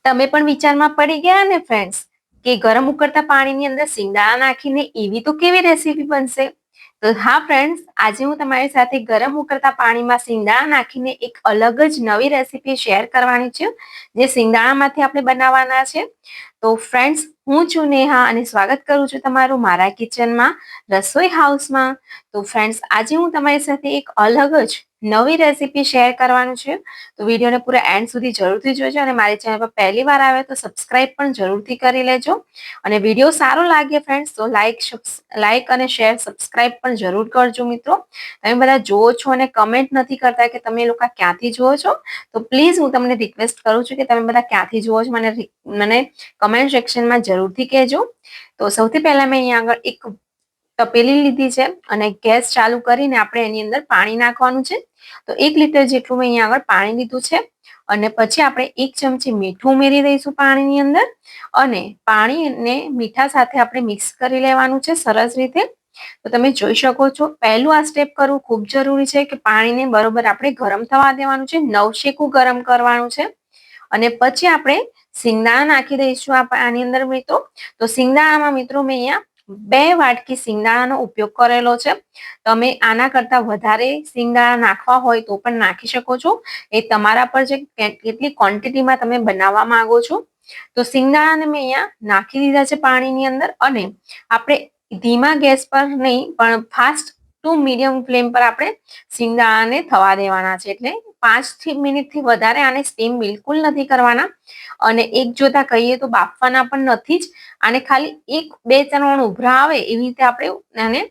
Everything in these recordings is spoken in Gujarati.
તમે પણ વિચારમાં પડી ગયા ને ફ્રેન્ડ્સ કે ગરમ ઉકળતા પાણીની અંદર સિંગદાણા નાખીને એવી તો કેવી રેસીપી બનશે? તો હા ફ્રેન્ડ્સ, આજે હું તમારી સાથે ગરમ ઉકળતા પાણીમાં સિંગદાણા નાખીને એક અલગ જ નવી રેસીપી શેર કરવાની છું, જે સિંગદાણામાંથી આપણે બનાવવાના છે. તો ફ્રેન્ડ્સ, હું છું નેહા અને સ્વાગત કરું છું તમારું મારા કિચનમાં, રસોઈ હાઉસમાં. તો ફ્રેન્ડ્સ, આજે હું તમારી સાથે એક અલગ જ નવી રેસીપી શેર કરવાનું છે. તો વિડીયોને પૂરા એન્ડ સુધી જરૂરથી જોજો અને મારી ચેનલ પર પહેલી વાર આવે તો સબસ્ક્રાઇબ પણ જરૂરથી કરી લેજો. અને વિડીયો સારો લાગે ફ્રેન્ડ્સ તો લાઈક અને શેર સબસ્ક્રાઇબ પણ જરૂર કરજો મિત્રો. તમે બધા જુઓ છો અને કમેન્ટ નથી કરતા કે તમે લોકો ક્યાંથી જુઓ છો, તો પ્લીઝ હું તમને રિક્વેસ્ટ કરું છું કે તમે બધા ક્યાંથી જુઓ છો મને કમેન્ટ સેક્શનમાં જરૂરથી કહેજો. તો સૌથી પહેલા મેં અહીંયા આગળ એક તપેલી લીધી છે અને ગેસ ચાલુ કરીને આપણે એની અંદર પાણી નાખવાનું છે. તો 1 લીટર જેટલું મેં અહીંયા આગળ પાણી લીધું છે અને પછી આપણે 1 ચમચી મીઠું ઉમેરી દઈશું પાણીની અંદર અને પાણીને મીઠા સાથે આપણે મિક્સ કરી લેવાનું છે સરસ રીતે. તો તમે જોઈ શકો છો, પહેલું આ સ્ટેપ કરવું ખૂબ જરૂરી છે કે પાણીને બરોબર આપણે ગરમ થવા દેવાનું છે, નવશેકું ગરમ કરવાનું છે. અને પછી આપણે સિંગદાણા નાખી દઈશું આની અંદર મિત્રો. તો સિંગદાણામાં મિત્રો મેં અહીંયા 2 વાટકી સિંગદાણાનો ઉપયોગ કરેલો છે. તમે આના કરતા વધારે સિંગદાણા નાખવા હોય તો પણ નાખી શકો છો. એ તમારા પર છે કેટલી ક્વોન્ટિટીમાં તમે બનાવવા માંગો છો. તો સિંગદાણાને મેં અહીંયા નાખી દીધા છે પાણીની અંદર અને આપણે ધીમા ગેસ પર નહીં પણ ફાસ્ટ ટુ મીડિયમ ફ્લેમ પર આપણે સિંગદાણાને થવા દેવાના છે. એટલે 5 મિનિટથી વધારે આને સ્ટીમ બિલકુલ નથી કરવાના અને એક જોતા કહીએ તો બાફવાના પણ નથી જ. આને ખાલી 1-2 ઉભરા આવે એવી રીતે આપણે આને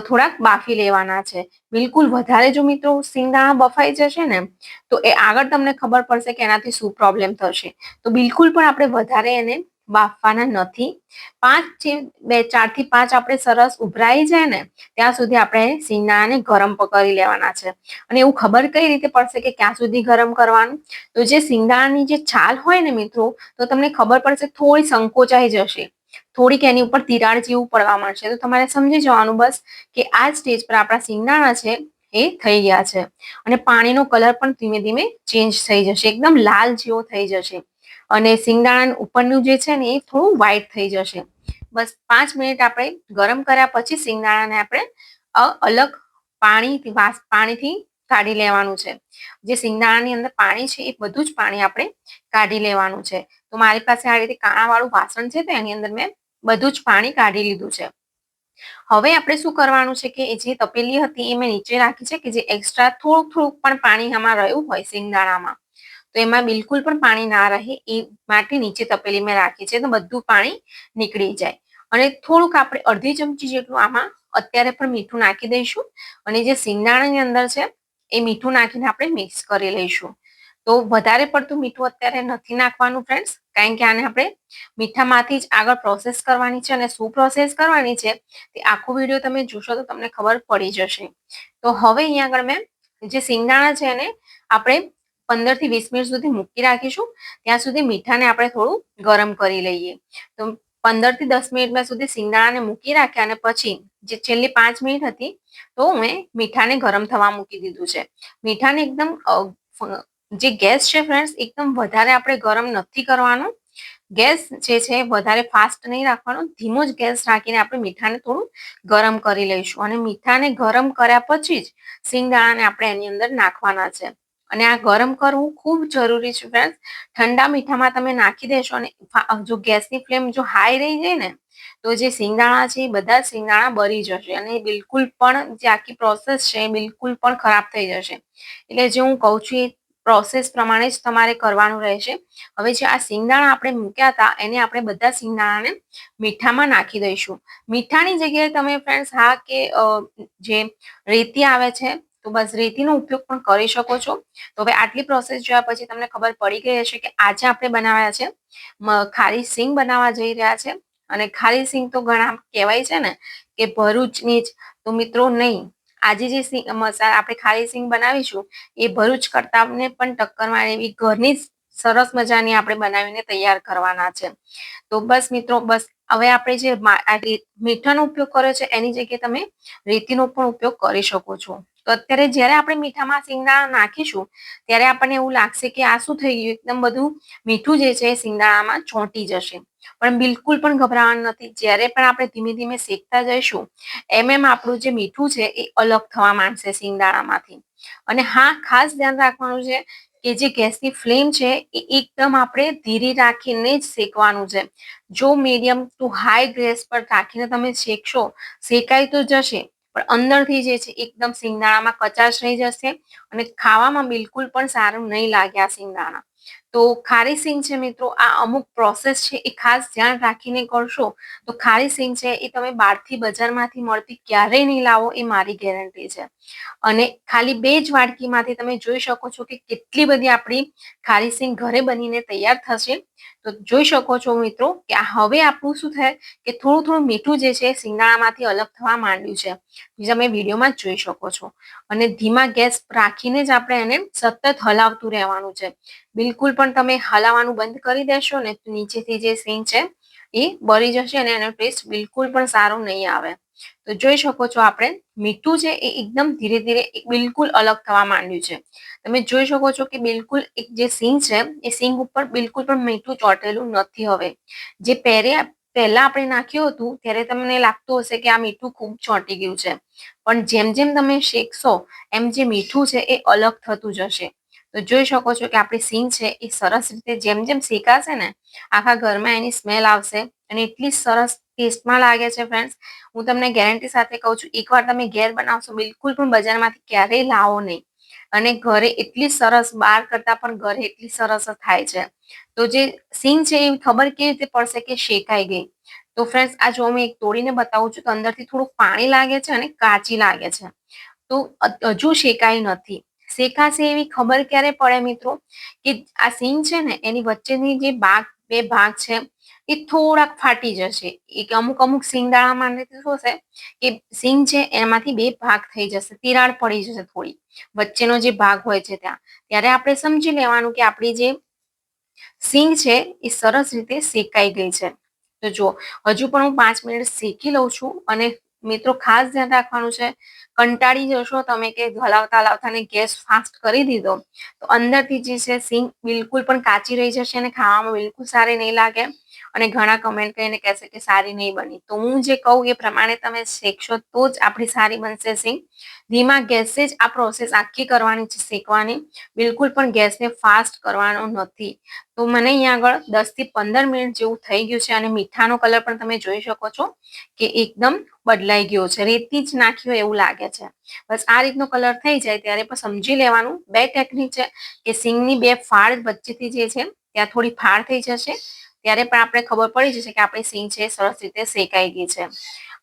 થોડાક બાફી લેવાના છે. બિલકુલ વધારે જો મિત્રો સિંગદાણા બફાઈ જશે ને તો એ આગળ તમને ખબર પડશે કે એનાથી શું પ્રોબ્લેમ થશે. તો બિલકુલ પણ આપણે વધારે એને બાફવાના નથી. 4 થી 5 આપણે સરસ ઉભરાઈ જાય ને ત્યાં સુધી આપણે સિંગદાણાને ગરમ કરી લેવાના છે. અને એવું ખબર કઈ રીતે પડશે કે ક્યાં સુધી ગરમ કરવાનું? તો જે સિંગદાણાની જે છાલ હોય ને મિત્રો, તો તમને ખબર પડશે થોડી સંકોચાઈ જશે, થોડીક એની ઉપર તિરાડ જેવું પડવા માંડશે. તો તમારે સમજી જવાનું બસ કે આ સ્ટેજ પર આપણા સિંગદાણા છે એ થઈ ગયા છે અને પાણીનો કલર પણ ધીમે ધીમે ચેન્જ થઈ જશે, એકદમ લાલ જેવો થઈ જશે અને સિંગદાણા ઉપરનું જે છે ને એ થોડું વ્હાઈટ થઈ જશે. બસ 5 મિનિટ આપણે ગરમ કર્યા પછી સિંગદાણાને આપણે અલગ પાણીથી કાઢી લેવાનું છે. જે સિંગદાણાની અંદર પાણી છે એ બધું જ પાણી આપણે કાઢી લેવાનું છે. તો મારી પાસે આ રીતે કાણાવાળું વાસણ છે તો એની અંદર મેં બધું જ પાણી કાઢી લીધું છે. હવે આપણે શું કરવાનું છે કે જે તપેલી હતી એ મેં નીચે રાખી છે કે જે એક્સ્ટ્રા થોડુંક પણ પાણી આમાં રહ્યું હોય સિંગદાણામાં તો એમાં બિલકુલ પણ પાણી ના રહે એ માટે નીચે તપેલી મેં રાખી છે તો બધું પાણી નીકળી જાય. અને થોડુંક આપણે અડધી ચમચી જેટલું આમાં અત્યારે પણ મીઠું નાખી દઈશું અને જે સિંગદાણાની અંદર છે એ મીઠું નાખીને આપણે મિક્સ કરી લઈશું. તો વધારે પડતું મીઠું અત્યારે નથી નાખવાનું ફ્રેન્ડ્સ, કારણ કે આને આપણે મીઠામાંથી જ આગળ પ્રોસેસ કરવાની છે અને શું પ્રોસેસ કરવાની છે તે આખો વિડીયો તમે જોશો તો તમને ખબર પડી જશે. તો હવે અહીંયા આગળ મેં જે સિંગદાણા છે એને આપણે 15 થી 20 મિનિટ સુધી મૂકી રાખીશું. ત્યાં સુધી મીઠાને આપણે થોડું ગરમ કરી લઈએ. તો 15 થી 10 મિનિટ સુધી સિંગદાણાને મૂકી રાખ્યા અને પછી જે છેલ્લી 5 મિનિટ હતી તો મેં મીઠાને ગરમ થવા મૂકી દીધું છે. મીઠાને એકદમ જે ગેસ છે ફ્રેન્ડ્સ એકદમ વધારે આપણે ગરમ નથી કરવાનું. ગેસ જે છે વધારે ફાસ્ટ નહીં રાખવાનો, ધીમો જ ગેસ રાખીને આપણે મીઠાને થોડું ગરમ કરી લઈશું અને મીઠાને ગરમ કર્યા પછી જ સિંગદાણાને આપણે એની અંદર નાખવાના છે. અને આ ગરમ કરવું ખૂબ જરૂરી છે ફ્રેન્ડ્સ. ઠંડા મીઠામાં તમે નાખી દેશો અને જો ગેસની ફ્લેમ જો હાઈ રહી જાય ને તો જે સિંગદાણા છે એ બધા સિંગદાણા બળી જશે અને બિલકુલ પણ જે આખી પ્રોસેસ છે એ બિલકુલ પણ ખરાબ થઈ જશે. એટલે જે હું કહું છું એ પ્રોસેસ પ્રમાણે જ તમારે કરવાનું રહેશે. હવે જે આ સિંગદાણા આપણે મૂક્યા હતા એને આપણે બધા સિંગદાણાને મીઠામાં નાખી દઈશું. મીઠાની જગ્યાએ તમે ફ્રેન્ડ્સ હા કે જે રેતી આવે છે તો બસ રેતીનો ઉપયોગ પણ કરી શકો છો. તો હવે આટલી પ્રોસેસ જોયા પછી તમને ખબર પડી ગઈ હશે કે આજે આપણે બનાવ્યા છે ખારી સિંગ બનાવવા જઈ રહ્યા છે. અને ખારી સિંગ તો ઘણા કહેવાય છે ને કે ભરૂચની જ, તો મિત્રો નહીં, આજે જે મસાલા આપણે ખારી સિંગ બનાવીશું એ ભરૂચ કરતાને પણ ટક્કર મારે એવી ઘરની જ સરસ મજાની આપણે બનાવીને તૈયાર કરવાના છે. તો બસ મિત્રો, બસ હવે આપણે જે મીઠાનો ઉપયોગ કર્યો છે એની જગ્યાએ તમે રેતીનો પણ ઉપયોગ કરી શકો છો. તો અત્યારે જ્યારે આપણે મીઠામાં સિંગદાણા નાખીશું ત્યારે આપણને એવું લાગશે કે આ શું થઈ ગયું, એકદમ બધું મીઠું જે છે એ સિંગદાણામાં ચોંટી જશે. પણ બિલકુલ પણ ગભરાવાનું નથી. જ્યારે પણ આપણે ધીમે ધીમે શેકતા જઈશું એમ આપણું જે મીઠું છે એ અલગ થવા માંડશે સિંગદાણામાંથી. અને હા, ખાસ ધ્યાન રાખવાનું છે કે જે ગેસની ફ્લેમ છે એ એકદમ આપણે ધીરી રાખીને જ શેકવાનું છે. જો મીડિયમ ટુ હાઈ ગેસ પર રાખીને તમે શેકશો, શેકાઈ તો જશે પણ અંદરથી જે છે એકદમ સિંગદાણામાં કચાશ રહી જશે અને ખાવામાં બિલકુલ પણ સારું નહીં લાગે આ સિંગદાણા. તો ખારી સિંગ છે મિત્રો, આ અમુક પ્રોસેસ છે એ ખાસ ધ્યાન રાખીને કરશો તો ખારી સિંગ છે એ તમે બહારથી બજારમાંથી મળતી ક્યારેય નહીં લાવો, એ મારી ગેરંટી છે. અને ખાલી 2 જ વાટકીમાંથી તમે જોઈ શકો છો કે કેટલી બધી આપણી ખારી સિંગ ઘરે બનીને તૈયાર થશે. તો જોઈ શકો છો મિત્રો કે હવે આપણું શું થાય કે થોડું થોડું મીઠું જે છે સિંગદાણામાંથી અલગ થવા માંડ્યું છે, જે તમે વિડીયોમાં જોઈ શકો છો. અને ધીમા ગેસ રાખીને જ આપણે એને સતત હલાવતું રહેવાનું છે. બિલકુલ પણ તમે હલાવવાનું બંધ કરી દેશો ને તો નીચેથી જે સિંગ છે એ બળી જશે અને એનો ટેસ્ટ બિલકુલ પણ સારો નહીં આવે. તો જોઈ શકો છો આપણે મીઠું છે એ એકદમ ધીરે ધીરે બિલકુલ અલગ થવા માંડ્યું છે. તમે જોઈ શકો છો કે બિલકુલ એક જે સિંગ છે એ સિંગ ઉપર બિલકુલ પણ મીઠું ચોંટેલું નથી હવે. જે પહેલા આપણે નાખ્યું હતું ત્યારે તમને લાગતું હશે કે આ મીઠું ખૂબ ચોંટી ગયું છે, પણ જેમ જેમ તમે શેકશો એમ જે મીઠું છે એ અલગ થતું જશે. તો જોઈ શકો છો કે આપણી સિંગ છે એ સરસ રીતે જેમ જેમ શેકાશે ને આખા ઘરમાં એની સ્મેલ આવશે અને એટલી સરસ ટેસ્ટમાં લાગે છે ફ્રેન્ડ્સ. હું તમને ગેરંટી સાથે કહું છું, એકવાર તમે ઘેર બનાવશો બિલકુલ પણ બજારમાંથી ક્યારેય લાવો નહીં. અને ઘરે એટલી સરસ, બહાર કરતા પણ ઘરે એટલી સરસ થાય છે. તો જે સિંગ છે એ ખબર કેવી રીતે પડશે કે શેકાઈ ગઈ. તો ફ્રેન્ડ્સ, આ જો હું એક તોડીને બતાવું છું તો અંદરથી થોડુંક પાણી લાગે છે અને કાચી લાગે છે. તો હજુ શેકાઈ નથી. શેકાશે એવી ખબર ક્યારે પડે મિત્રો કે આ સિંગ છે ને એની વચ્ચેની જે બે ભાગ છે એ થોડાક ફાટી જશે. એક અમુક અમુક સિંગદાણામાં શું હશે કે સિંગ છે એમાંથી 2 ભાગ થઈ જશે, તિરાડ પડી જશે થોડી વચ્ચેનો જે ભાગ હોય છે ત્યાં. ત્યારે આપણે સમજી લેવાનું કે આપણી જે સિંગ છે એ સરસ રીતે શેકાઈ ગઈ છે. તો જો હજુ પણ હું 5 મિનિટ શેકી લઉં છું. અને મિત્રો ખાસ ધ્યાન રાખવાનું છે, કંટાળી જશો તમે કે હલાવતા હલાવતા ને ગેસ ફાસ્ટ કરી દીધો તો અંદરથી જે છે સિંગ બિલકુલ પણ કાચી રહી જશે અને ખાવામાં બિલકુલ સારી નહીં લાગે. અને ઘણા કમેન્ટ કરીને કહેશે કે સારી નહીં બની. તો હું જે કહું એ પ્રમાણે તમે શેકશો તો જ આપણી સારી બનશે સિંગ. ધીમા ગેસે જ આ પ્રોસેસ આખી કરવાની છે, શેકવાની. બિલકુલ પણ ગેસને ફાસ્ટ કરવાનો નથી. તો મને અહીંયા આગળ 10 થી 15 મિનિટ જેવું થઈ ગયું છે અને મીઠાનો કલર પણ તમે જોઈ શકો છો કે એકદમ બદલાઈ ગયો છે, રેતી જ નાખ્યો એવું લાગે છે. બસ આ રીતનો કલર થઈ જાય ત્યારે પણ સમજી લેવાનું. 2 ટેકનિક છે કે સિંગની 2 ફાળ વચ્ચેથી જે છે ત્યાં થોડી ફાળ થઈ જશે ત્યારે પણ આપણે ખબર પડી જશે કે આપણી સિંગ છે સરસ રીતે શેકાઈ ગઈ છે.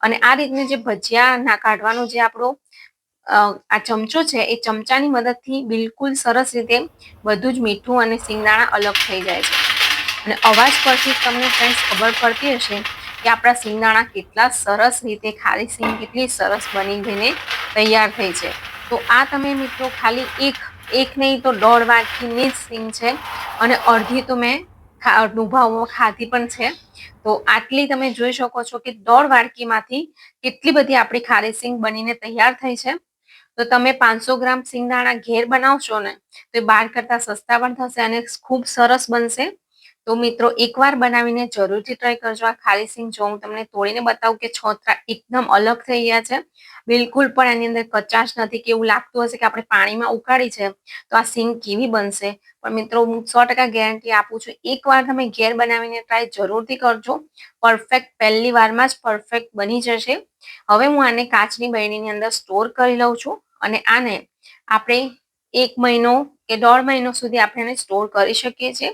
અને આ રીતનું જે ભજીયા ના કાઢવાનો જે આપણો આ ચમચો છે એ ચમચાની મદદથી બિલકુલ સરસ રીતે બધું જ મીઠું અને સિંગદાણા અલગ થઈ જાય છે. અને અવાજ પરથી તમને ફ્રેન્ડ્સ ખબર પડતી હશે કે આપણા સિંગદાણા કેટલા સરસ રીતે, ખારી સિંગ કેટલી સરસ બની ગઈને તૈયાર થઈ છે. તો આ તમે મિત્રો ખાલી એક નહીં તો 1.5 વાટકીની જ સિંગ છે અને અડધી તો મેં અનુભવમાં ખાધી પણ છે. તો આટલી તમે જોઈ શકો છો કે 1.5 વાટકીમાંથી કેટલી બધી આપણી ખારી સિંગ બનીને તૈયાર થઈ છે. તો તમે 500 ગ્રામ સિંગદાણા ઘેર બનાવશો ને તો એ બહાર કરતા સસ્તા પણ થશે અને ખૂબ સરસ બનશે. તો મિત્રો એકવાર બનાવીને જરૂરથી ટ્રાય કરજો. આ ખારી સિંગ જો હું તમને તોડીને બતાવું કે છોતરા એકદમ અલગ થઈ ગયા છે. બિલકુલ પણ એની અંદર કચાશ નથી કે એવું લાગતું હશે કે આપણે પાણીમાં ઉકાળી છે તો આ સિંગ કેવી બનશે. પણ મિત્રો હું 100% ગેરંટી આપું છું, એકવાર તમે ઘેર બનાવીને ટ્રાય જરૂરથી કરજો. પરફેક્ટ, પહેલી વારમાં જ પરફેક્ટ બની જશે. હવે હું આને કાચની બરણીની અંદર સ્ટોર કરી લઉં છું અને આને આપણે 1 મહિનો કે 1.5 મહિનો સુધી આપણે એને સ્ટોર કરી શકીએ છીએ.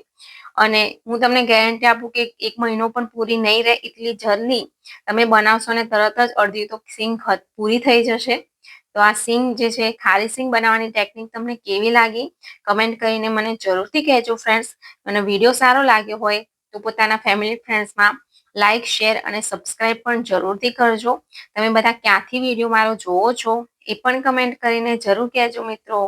અને હું તમને ગેરંટી આપું કે 1 મહિનો પણ પૂરી નહીં રહે એટલી જલ્દી તમે બનાવશો ને તરત જ અડધી તો સિંગ પૂરી થઈ જશે. તો આ સિંગ જે છે ખારી સિંગ બનાવવાની ટેકનિક તમને કેવી લાગી કમેન્ટ કરીને મને જરૂરથી કહેજો ફ્રેન્ડ્સ. અને વિડીયો સારો લાગ્યો હોય તો પોતાના ફેમિલી ફ્રેન્ડ્સમાં લાઇક, શેર અને સબસ્ક્રાઇબ પણ જરૂરથી કરજો. તમે બધા ક્યાંથી વિડીયો મારો જોવો છો એ પણ કમેન્ટ કરીને જરૂર કહેજો મિત્રો.